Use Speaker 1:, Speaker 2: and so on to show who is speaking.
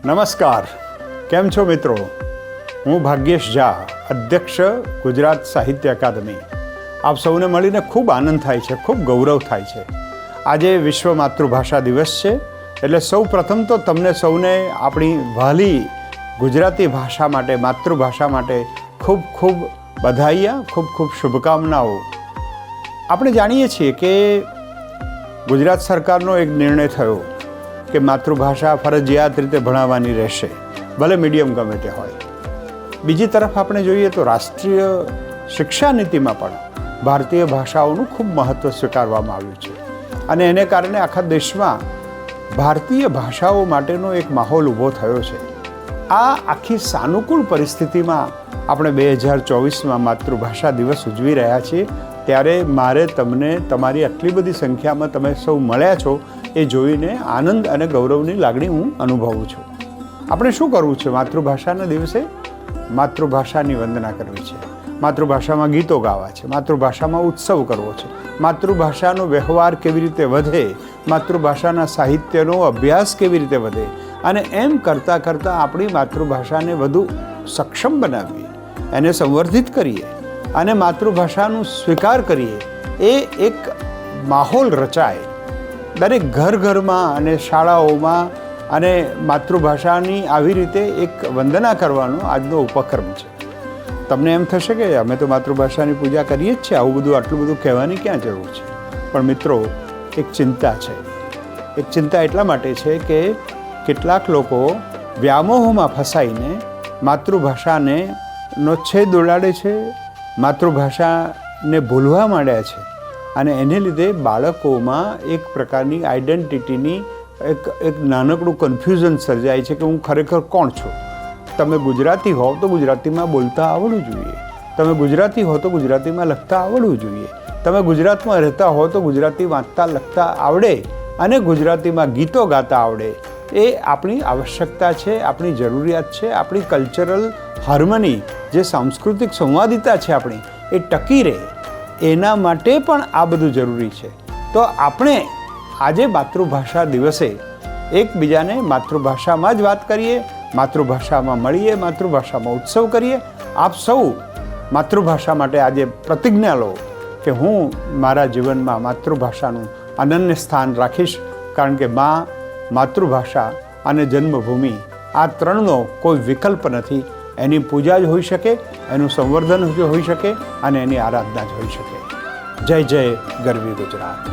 Speaker 1: નમસ્કાર, કેમ છો મિત્રો? હું ભાગ્યેશ ઝા, અધ્યક્ષ ગુજરાત સાહિત્ય અકાદમી. આપ સૌને મળીને ખૂબ આનંદ થાય છે, ખૂબ ગૌરવ થાય છે. આજે વિશ્વ માતૃભાષા દિવસ છે, એટલે સૌ પ્રથમ તો તમને સૌને આપણી વહાલી ગુજરાતી ભાષા માટે, માતૃભાષા માટે ખૂબ ખૂબ બધાઈયા, ખૂબ ખૂબ શુભકામનાઓ. આપણે જાણીએ છીએ કે ગુજરાત સરકારનો એક નિર્ણય થયો કે માતૃભાષા ફરજિયાત રીતે ભણાવવાની રહેશે, ભલે મીડિયમ ગમે તે હોય. બીજી તરફ આપણે જોઈએ તો રાષ્ટ્રીય શિક્ષા નીતિમાં પણ ભારતીય ભાષાઓનું ખૂબ મહત્ત્વ સ્વીકારવામાં આવ્યું છે અને એને કારણે આખા દેશમાં ભારતીય ભાષાઓ માટેનો એક માહોલ ઊભો થયો છે. આ આખી સાનુકૂળ પરિસ્થિતિમાં આપણે 2024માં માતૃભાષા દિવસ ઉજવી રહ્યા છીએ. ત્યારે મારે તમને તમારી આટલી બધી સંખ્યામાં તમે સૌ મળ્યા છો એ જોઈને આનંદ અને ગૌરવની લાગણી હું અનુભવું છું. આપણે શું કરવું છે માતૃભાષાના દિવસે? માતૃભાષાની વંદના કરવી છે, માતૃભાષામાં ગીતો ગાવા છે, માતૃભાષામાં ઉત્સવ કરવો છે, માતૃભાષાનો વ્યવહાર કેવી રીતે વધે, માતૃભાષાના સાહિત્યનો અભ્યાસ કેવી રીતે વધે, અને એમ કરતાં કરતાં આપણી માતૃભાષાને વધુ સક્ષમ બનાવીએ, એને સંવર્ધિત કરીએ અને માતૃભાષાનું સ્વીકાર કરીએ. એ એક માહોલ રચાય દરેક ઘરમાં અને શાળાઓમાં, અને માતૃભાષાની આવી રીતે એક વંદના કરવાનો આજનો ઉપક્રમ છે. તમને એમ થશે કે અમે તો માતૃભાષાની પૂજા કરીએ જ છીએ, આવું બધું આટલું બધું કહેવાની ક્યાં જરૂર છે? પણ મિત્રો, એક ચિંતા છે. એક ચિંતા એટલા માટે છે કે કેટલાક લોકો વ્યામોહમાં ફસાઈને માતૃભાષાને છેદ ઉડાડે છે, માતૃભાષાને ભૂલવા માંડ્યા છે, અને એને લીધે બાળકોમાં એક પ્રકારની આઈડેન્ટિટીની એક નાનકડું કન્ફ્યુઝન સર્જાય છે કે હું ખરેખર કોણ છું. તમે ગુજરાતી હો તો ગુજરાતીમાં બોલતા આવડવું જોઈએ, તમે ગુજરાતી હો તો ગુજરાતીમાં લખતા આવડવું જોઈએ, તમે ગુજરાતમાં રહેતા હો તો ગુજરાતી વાંચતા લખતા આવડે અને ગુજરાતીમાં ગીતો ગાતા આવડે. એ આપણી આવશ્યકતા છે, આપણી જરૂરિયાત છે. આપણી કલ્ચરલ હાર્મની, જે સાંસ્કૃતિક સંવાદિતા છે આપણી, એ ટકી રહે એના માટે પણ આ બધું જરૂરી છે. તો આપણે આજે માતૃભાષા દિવસે એકબીજાને માતૃભાષામાં જ વાત કરીએ, માતૃભાષામાં મળીએ, માતૃભાષામાં ઉત્સવ કરીએ. આપ સૌ માતૃભાષા માટે આજે પ્રતિજ્ઞા લો કે હું મારા જીવનમાં માતૃભાષાનું અનન્ય સ્થાન રાખીશ, કારણ કે મા, માતૃભાષા અને જન્મભૂમિ, આ ત્રણનો કોઈ વિકલ્પ નથી. એની પૂજા જ હોઈ શકે, એનું સંવર્ધન જ હોઈ શકે અને એની આરાધના જ હોઈ શકે. જય જય ગરવી ગુજરાત.